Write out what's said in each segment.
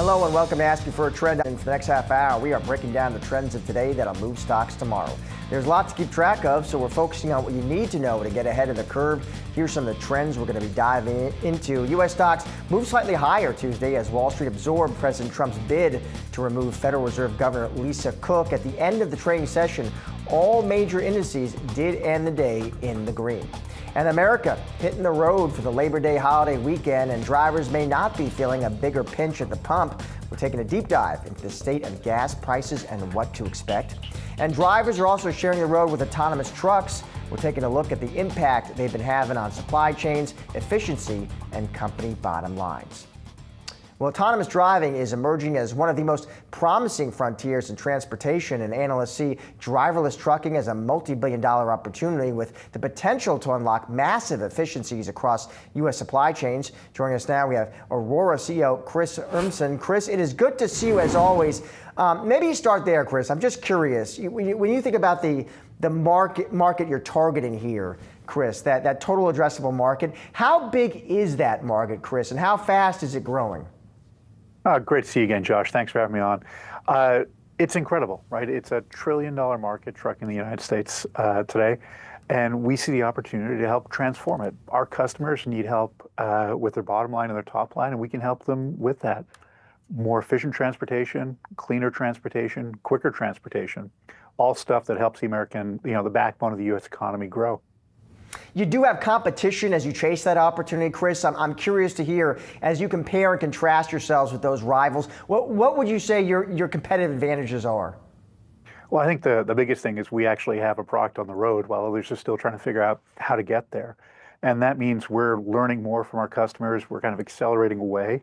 Hello and welcome to Ask You for a Trend. And for the next half hour, we are breaking down the trends of today that'll move stocks tomorrow. There's lots to keep track of, so we're focusing on what you need to know to get ahead of the curve. Here's some of the trends we're going to be diving into. U.S. stocks moved slightly higher Tuesday as Wall Street absorbed President Trump's bid to remove Federal Reserve Governor Lisa Cook. At the end of the trading session, all major indices did end the day in the green. And America hitting the road for the Labor Day holiday weekend, and drivers may not be feeling a bigger pinch at the pump. We're taking a deep dive into the state of gas prices and what to expect. And drivers are also sharing the road with autonomous trucks. We're taking a look at the impact they've been having on supply chains, efficiency, and company bottom lines. Well, autonomous driving is emerging as one of the most promising frontiers in transportation, and analysts see driverless trucking as a multi-billion-dollar opportunity with the potential to unlock massive efficiencies across U.S. supply chains. Joining us now, we have Aurora CEO Chris Urmson. Chris, it is good to see you as always. Maybe you start there, Chris. I'm just curious. When you think about the market you're targeting here, Chris, that total addressable market, how big is that market, Chris, and how fast is it growing? Great to see you again, Josh. Thanks for having me on. It's incredible, right? It's a $1 trillion market, trucking in the United States today, and we see the opportunity to help transform it. Our customers need help with their bottom line and their top line, and we can help them with that. More efficient transportation, cleaner transportation, quicker transportation, all stuff that helps the American, the backbone of the U.S. economy grow. You do have competition as you chase that opportunity, Chris. I'm curious to hear, as you compare and contrast yourselves with those rivals, what would you say your competitive advantages are? Well, I think the biggest thing is we actually have a product on the road while others are still trying to figure out how to get there. And that means we're learning more from our customers. We're kind of accelerating away.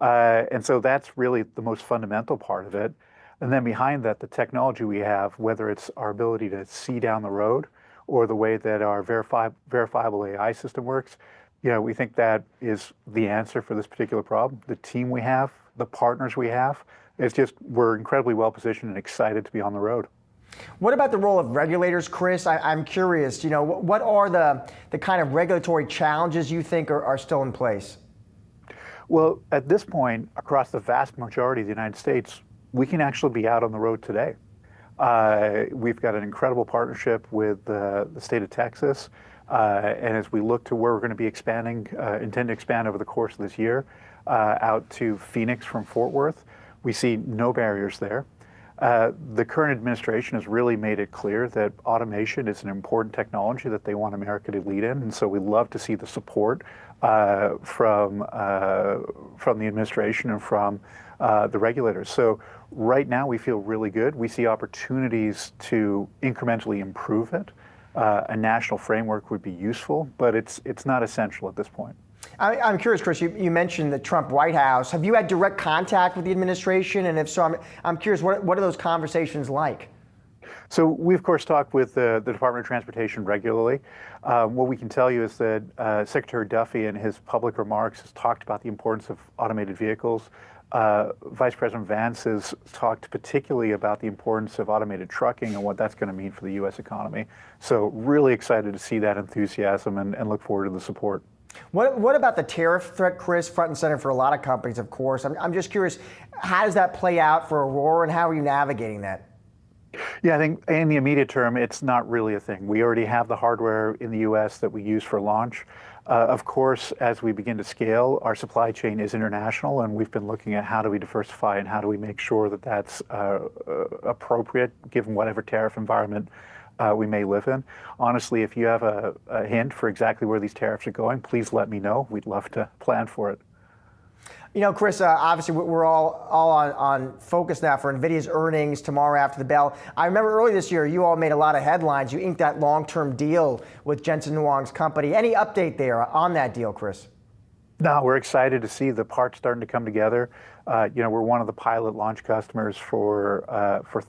And so that's really the most fundamental part of it. And then behind that, the technology we have, whether it's our ability to see down the road or the way that our verifiable AI system works, we think that is the answer for this particular problem. The team we have, the partners we have, we're incredibly well positioned and excited to be on the road. What about the role of regulators, Chris? I'm curious, what are the kind of regulatory challenges you think are still in place? Well, at this point, across the vast majority of the United States, we can actually be out on the road today. We've got an incredible partnership with the state of Texas, and as we look to where we're going to be intend to expand over the course of this year, out to Phoenix from Fort Worth, we see no barriers there. The current administration has really made it clear that automation is an important technology that they want America to lead in, and so we love to see the support from the administration and from the regulators. So right now we feel really good. We see opportunities to incrementally improve it. A national framework would be useful, but it's not essential at this point. I'm curious, Chris, you mentioned the Trump White House. Have you had direct contact with the administration? And if so, I'm curious, what are those conversations like? So we, of course, talk with the Department of Transportation regularly. What we can tell you is that Secretary Duffy in his public remarks has talked about the importance of automated vehicles. Vice President Vance has talked particularly about the importance of automated trucking and what that's going to mean for the U.S. economy. So really excited to see that enthusiasm and look forward to the support. What about the tariff threat, Chris? Front and center for a lot of companies, of course. I'm just curious, how does that play out for Aurora, and how are you navigating that? Yeah, I think in the immediate term, it's not really a thing. We already have the hardware in the U.S. that we use for launch. Of course, as we begin to scale, our supply chain is international, and we've been looking at how do we diversify and how do we make sure that that's appropriate given whatever tariff environment we may live in. Honestly, if you have a hint for exactly where these tariffs are going, please let me know. We'd love to plan for it. Chris, obviously we're all on focus now for NVIDIA's earnings tomorrow after the bell. I remember early this year, you all made a lot of headlines. You inked that long-term deal with Jensen Huang's company. Any update there on that deal, Chris? No, we're excited to see the parts starting to come together. We're one of the pilot launch customers for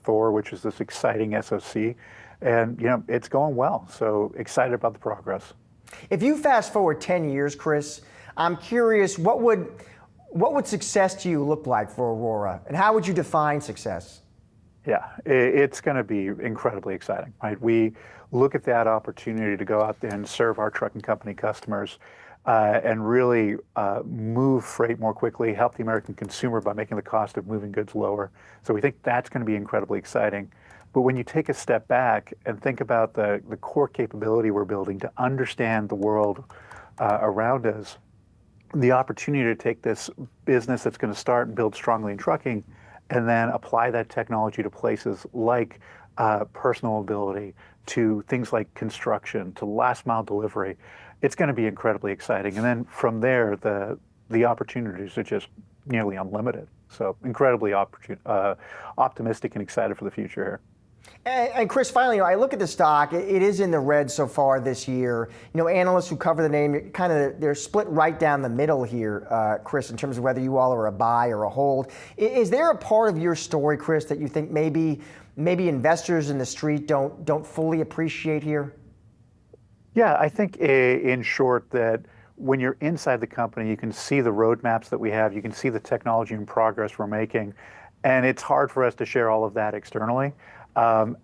Thor, which is this exciting SoC. And, it's going well. So excited about the progress. If you fast forward 10 years, Chris, I'm curious, what would success to you look like for Aurora, and how would you define success? Yeah, it's going to be incredibly exciting, right? We look at that opportunity to go out there and serve our trucking company customers and really move freight more quickly, help the American consumer by making the cost of moving goods lower. So we think that's going to be incredibly exciting. But when you take a step back and think about the core capability we're building to understand the world around us, the opportunity to take this business that's going to start and build strongly in trucking and then apply that technology to places like personal mobility, to things like construction, to last mile delivery, it's going to be incredibly exciting. And then from there, the opportunities are just nearly unlimited. So incredibly optimistic and excited for the future here. And Chris, finally, I look at the stock. It is in the red so far this year. Analysts who cover the name, they're split right down the middle here, Chris, in terms of whether you all are a buy or a hold. Is there a part of your story, Chris, that you think maybe investors in the street don't fully appreciate here? Yeah, I think in short that when you're inside the company, you can see the roadmaps that we have, you can see the technology and progress we're making, and it's hard for us to share all of that externally.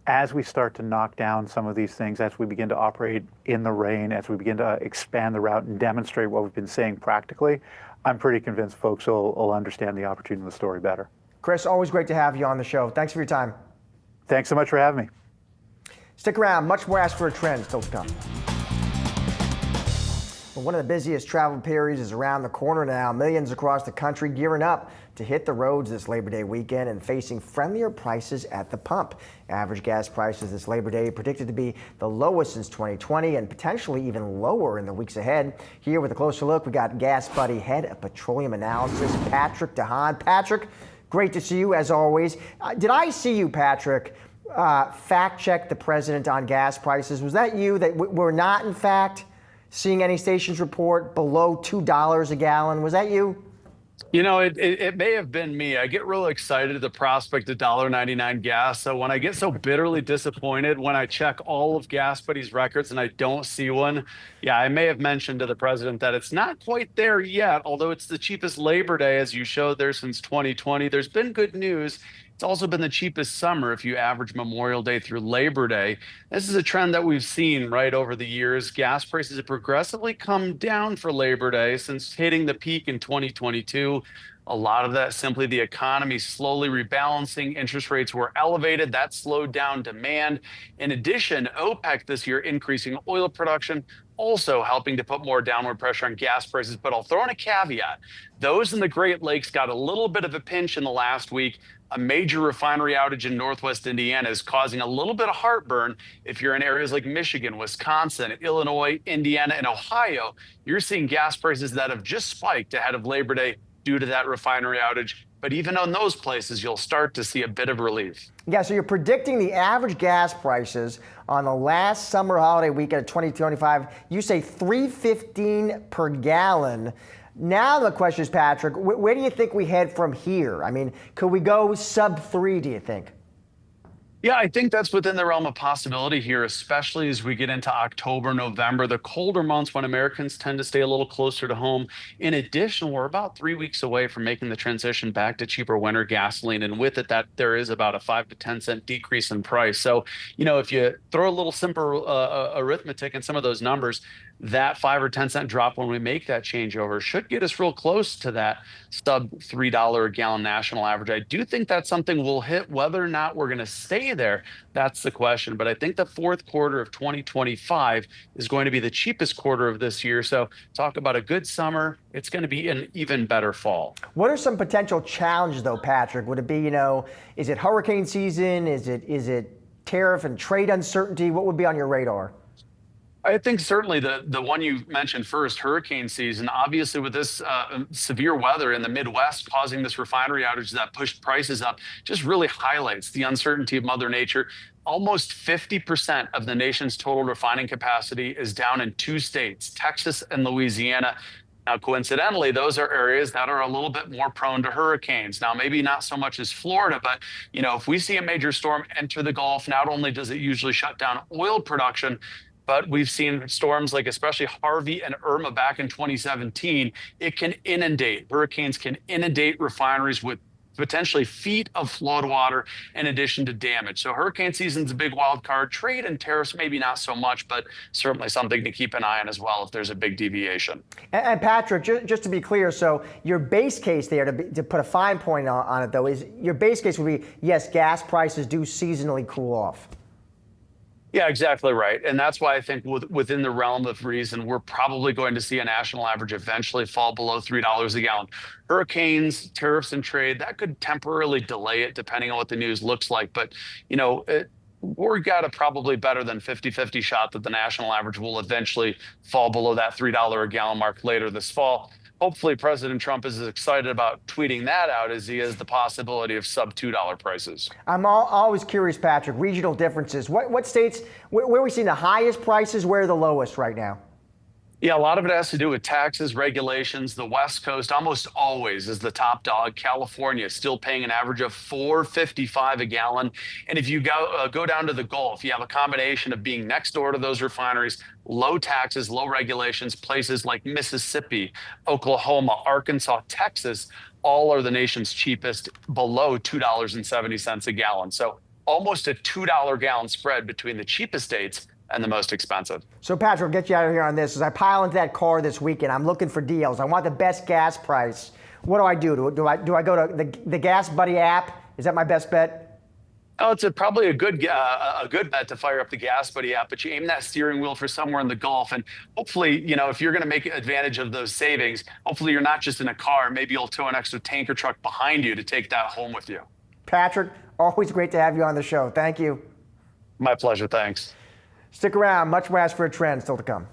As we start to knock down some of these things, as we begin to operate in the rain, as we begin to expand the route and demonstrate what we've been saying practically, I'm pretty convinced folks will understand the opportunity and the story better. Chris, always great to have you on the show. Thanks for your time. Thanks so much for having me. Stick around. Much more Ask for a Trend still to come. Well, one of the busiest travel periods is around the corner now. Millions across the country gearing up to hit the roads this Labor Day weekend and facing friendlier prices at the pump. Average gas prices this Labor Day predicted to be the lowest since 2020 and potentially even lower in the weeks ahead. Here with a closer look, we got Gas Buddy Head of Petroleum Analysis, Patrick DeHaan. Patrick, great to see you as always. Did I see you, Patrick, fact check the president on gas prices? Was that you that we're not, in fact, seeing any stations report below $2 a gallon? Was that you? It may have been me. I get real excited at the prospect of $1.99 gas. So when I get so bitterly disappointed when I check all of Gas Buddy's records and I don't see one, yeah, I may have mentioned to the president that it's not quite there yet, although it's the cheapest Labor Day, as you showed there, since 2020. There's been good news. It's also been the cheapest summer if you average Memorial Day through Labor Day. This is a trend that we've seen right over the years. Gas prices have progressively come down for Labor Day since hitting the peak in 2022. A lot of that simply the economy slowly rebalancing. Interest rates were elevated. That slowed down demand. In addition, OPEC this year increasing oil production, also helping to put more downward pressure on gas prices. But I'll throw in a caveat. Those in the Great Lakes got a little bit of a pinch in the last week. A major refinery outage in Northwest Indiana is causing a little bit of heartburn. If you're in areas like Michigan, Wisconsin, Illinois, Indiana, and Ohio, you're seeing gas prices that have just spiked ahead of Labor Day due to that refinery outage. But even on those places, you'll start to see a bit of relief. Yeah, so you're predicting the average gas prices on the last summer holiday weekend of 2025. You say $3.15 per gallon. Now the question is, Patrick, where do you think we head from here? I mean, could we go sub 3, do you think? Yeah, I think that's within the realm of possibility here, especially as we get into October, November, the colder months when Americans tend to stay a little closer to home. In addition, we're about 3 weeks away from making the transition back to cheaper winter gasoline. And with it, that there is about a 5 to 10 cent decrease in price. So, if you throw a little simple arithmetic in some of those numbers, that 5 or 10 cent drop when we make that changeover should get us real close to that sub $3 a gallon national average. I do think that's something we'll hit. Whether or not we're going to stay there, that's the question. But I think the fourth quarter of 2025 is going to be the cheapest quarter of this year. So talk about a good summer. It's going to be an even better fall. What are some potential challenges, though, Patrick? Would it be, is it hurricane season? Is it tariff and trade uncertainty? What would be on your radar? I think certainly the one you mentioned first, hurricane season, obviously with this severe weather in the Midwest causing this refinery outage that pushed prices up, just really highlights the uncertainty of Mother Nature. Almost 50% of the nation's total refining capacity is down in 2 states, Texas and Louisiana. Now, coincidentally, those are areas that are a little bit more prone to hurricanes. Now, maybe not so much as Florida, but, if we see a major storm enter the Gulf, not only does it usually shut down oil production, but we've seen storms like especially Harvey and Irma back in 2017. It can inundate. Hurricanes can inundate refineries with potentially feet of flood water in addition to damage. So hurricane season's a big wild card. Trade and tariffs, maybe not so much, but certainly something to keep an eye on as well if there's a big deviation. And Patrick, just to be clear, so your base case there, to put a fine point on it though, is your base case would be, yes, gas prices do seasonally cool off. Yeah, exactly right. And that's why I think within the realm of reason, we're probably going to see a national average eventually fall below $3 a gallon. Hurricanes, tariffs, and trade, that could temporarily delay it depending on what the news looks like. But, we've got a probably better than 50-50 shot that the national average will eventually fall below that $3 a gallon mark later this fall. Hopefully, President Trump is as excited about tweeting that out as he is the possibility of sub $2 prices. I'm always curious, Patrick, regional differences. What states, where are we seeing the highest prices, where are the lowest right now? Yeah, a lot of it has to do with taxes, regulations. The West Coast almost always is the top dog. California is still paying an average of $4.55 a gallon. And if you go down to the Gulf, you have a combination of being next door to those refineries, low taxes, low regulations. Places like Mississippi, Oklahoma, Arkansas, Texas, all are the nation's cheapest, below $2.70 a gallon. So almost a $2 gallon spread between the cheapest states and the most expensive. So Patrick, I'll get you out of here on this. As I pile into that car this weekend, I'm looking for deals. I want the best gas price. What do? Do I go to the Gas Buddy app? Is that my best bet? Oh, it's probably a good bet to fire up the Gas Buddy app, but you aim that steering wheel for somewhere in the Gulf. And hopefully, if you're going to make advantage of those savings, hopefully you're not just in a car. Maybe you'll tow an extra tanker truck behind you to take that home with you. Patrick, always great to have you on the show. Thank you. My pleasure. Thanks. Stick around. Much more Ask for a Trend still to come.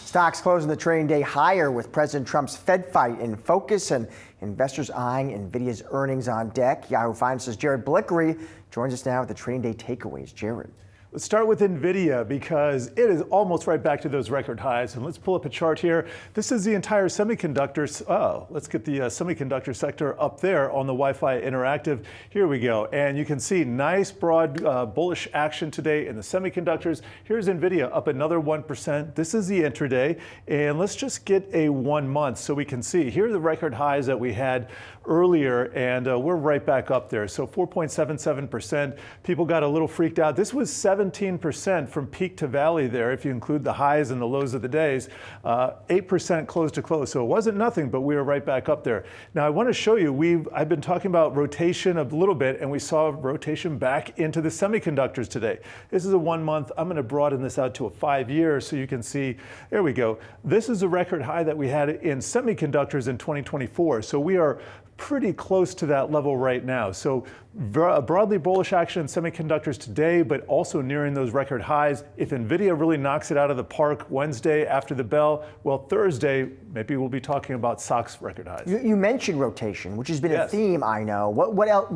Stocks closing the trading day higher with President Trump's Fed fight in focus and investors eyeing NVIDIA's earnings on deck. Yahoo Finance's Jared Blickery joins us now with the trading day takeaways. Jared. Let's start with NVIDIA because it is almost right back to those record highs. And let's pull up a chart here. This is the entire semiconductors. Oh, let's get the semiconductor sector up there on the Wi-Fi Interactive. Here we go. And you can see nice broad bullish action today in the semiconductors. Here's NVIDIA up another 1%. This is the intraday. And let's just get a 1 month so we can see. Here are the record highs that we had earlier, and we're right back up there. So 4.77%. People got a little freaked out. This was 17% from peak to valley there, if you include the highs and the lows of the days. 8% close to close. So it wasn't nothing, but we were right back up there. Now I want to show you, I've been talking about rotation a little bit, and we saw rotation back into the semiconductors today. This is a 1 month. I'm going to broaden this out to a 5 year so you can see. There we go. This is a record high that we had in semiconductors in 2024. So we are pretty close to that level right now. So broadly bullish action in semiconductors today, but also nearing those record highs. If NVIDIA really knocks it out of the park Wednesday after the bell, well, Thursday, maybe we'll be talking about stocks record highs. You mentioned rotation, which has been a theme, I know. What else,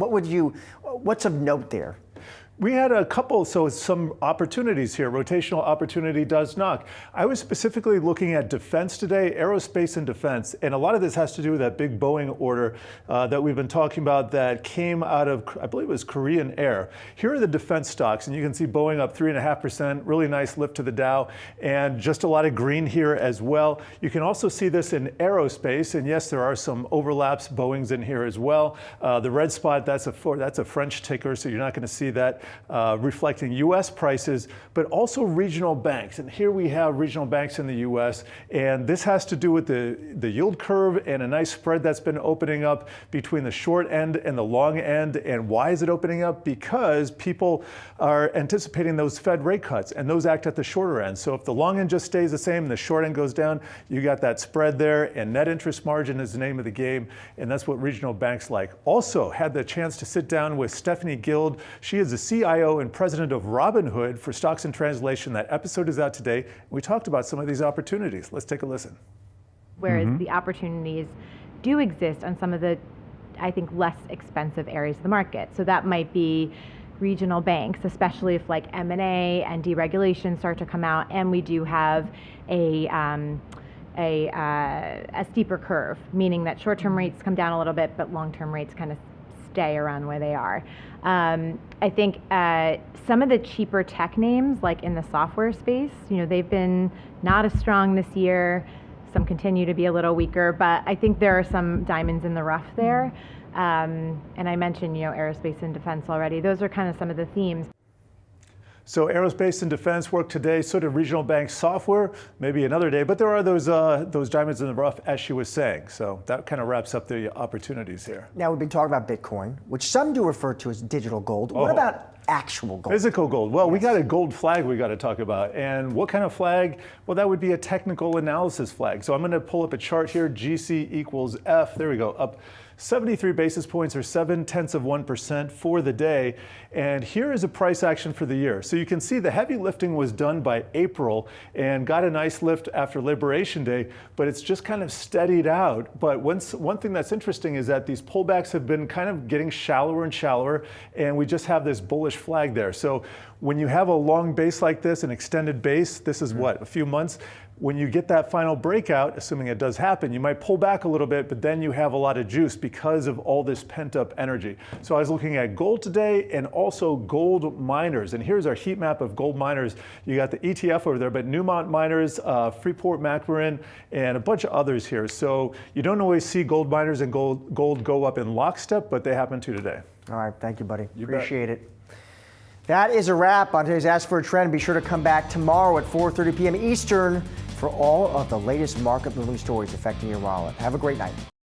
what's of note there? We had a couple, so some opportunities here. Rotational opportunity does knock. I was specifically looking at defense today, aerospace and defense, and a lot of this has to do with that big Boeing order that we've been talking about that came out of, I believe it was Korean Air. Here are the defense stocks, and you can see Boeing up 3.5%, really nice lift to the Dow, and just a lot of green here as well. You can also see this in aerospace, and yes, there are some overlaps. Boeing's in here as well. The red spot, that's a French ticker, so you're not going to see that. Reflecting U.S. prices, but also regional banks. And here we have regional banks in the U.S. And this has to do with the yield curve and a nice spread that's been opening up between the short end and the long end. And why is it opening up? Because people are anticipating those Fed rate cuts, and those act at the shorter end. So if the long end just stays the same and the short end goes down, you got that spread there. And net interest margin is the name of the game. And that's what regional banks like. Also had the chance to sit down with Stephanie Guild. She is the CIO and president of Robinhood for Stocks in Translation. That episode is out today. We talked about some of these opportunities. Let's take a listen. Whereas the opportunities do exist on some of the, I think, less expensive areas of the market. So that might be regional banks, especially if like M&A and deregulation start to come out, and we do have a steeper curve, meaning that short-term rates come down a little bit, but long-term rates kind of stay around where they are. I think some of the cheaper tech names, like in the software space, they've been not as strong this year. Some continue to be a little weaker, but I think there are some diamonds in the rough there. And I mentioned, aerospace and defense already. Those are kind of some of the themes. So aerospace and defense work today, so do regional bank software, maybe another day. But there are those diamonds in the rough, as she was saying. So that kind of wraps up the opportunities here. Now, we've been talking about Bitcoin, which some do refer to as digital gold. What about actual gold? Physical gold. Well, we got a gold flag we got to talk about. And what kind of flag? Well, that would be a technical analysis flag. So I'm going to pull up a chart here. GC equals F. There we go. Up 73 basis points, or 0.7% for the day. And here is a price action for the year. So you can see the heavy lifting was done by April and got a nice lift after Liberation Day, but it's just kind of steadied out. But one thing that's interesting is that these pullbacks have been kind of getting shallower and shallower, and we just have this bullish flag there. So when you have a long base like this, an extended base, this is what, a few months? When you get that final breakout, assuming it does happen, you might pull back a little bit, but then you have a lot of juice because of all this pent-up energy. So I was looking at gold today and also gold miners. And here's our heat map of gold miners. You got the ETF over there, but Newmont miners, Freeport-McMoRan, and a bunch of others here. So you don't always see gold miners and gold go up in lockstep, but they happen to today. All right, thank you, buddy. You Appreciate bet. it. That is a wrap on today's Ask for a Trend. Be sure to come back tomorrow at 4:30 p.m. Eastern for all of the latest market-moving stories affecting your wallet. Have a great night.